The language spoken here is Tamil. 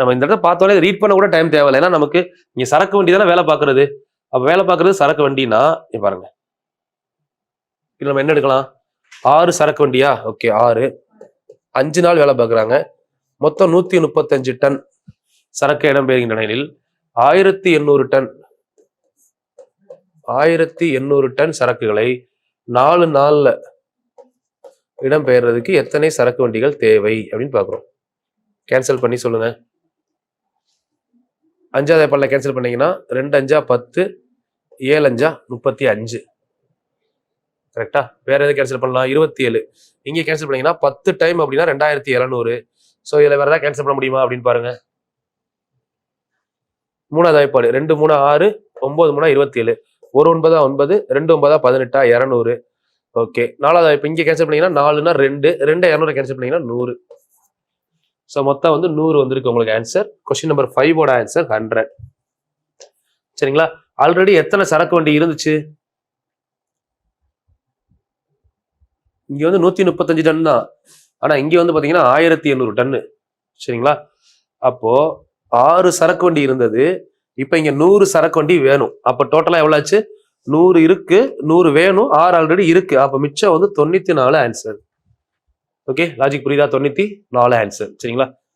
நம்ம இந்த இடத்த பார்த்தோன்னே ரீட் பண்ண கூட டைம் தேவையில்லை. ஏன்னா நமக்கு இங்க சரக்கு வண்டி தானே வேலை பார்க்கறது. அப்ப வேலை பார்க்கறது சரக்கு வண்டினா பாருங்க, நம்ம என்ன எடுக்கலாம், 6 சரக்கு வண்டியா, ஓகே 6, 5 நாள் வேலை பார்க்குறாங்க, மொத்தம் 135 டன் சரக்கு இடம்பெறுகின்ற நிலையில் 1800 டன் 1800 டன் சரக்குகளை 4 நாள்ல இடம்பெயர்றதுக்கு எத்தனை சரக்கு வண்டிகள் தேவை அப்படின்னு பாக்குறோம். கேன்சல் பண்ணி சொல்லுங்க. 5வது பல்ல கேன்சல் பண்ணீங்கன்னா 2 5 10, 7 5 35. கரெக்டா? வேற எது கேன்சல் பண்ணலாம்? 27. இங்க கேன்சல் பண்ணீங்கன்னா 10 டைம் அப்படின்னா 2700. ஸோ இதுல வேற ஏதாவது கேன்சல் பண்ண முடியுமா அப்படின்னு பாருங்க. 3வது வாய்ப்பாடு 2 3 6, 9 3 27, 1 9 9, 2 9 18, 200. ஓகே. 4வது வாய்ப்பு இங்க கேன்சல் பண்ணீங்கன்னா 4னா 2, 200 கேன்சல் பண்ணீங்கன்னா 100. ஸோ மொத்தம் வந்து 100 வந்திருக்கு உங்களுக்கு ஆன்சர். Question number 5ஓட answer 100. சரிங்களா? ஆல்ரெடி எத்தனை சரக்கு வண்டி இருந்துச்சு? இங்க வந்து 135 டன் தான். ஆனா இங்க வந்து பாத்தீங்கன்னா 1800 டன்னு. சரிங்களா? அப்போ 6 சரக்கு வண்டி இருந்தது. இப்ப இங்க 100 சரக்கு வண்டி வேணும். அப்ப டோட்டலா எவ்வளவு ஆச்சு? 100 இருக்கு, 100 வேணும், 6 ஆல்ரெடி இருக்கு. அப்ப மிச்சம் வந்து 94 ஆன்சர். ஓகே, லாஜிக் புரியுதா? 94 ஆன்சர். சரிங்களா?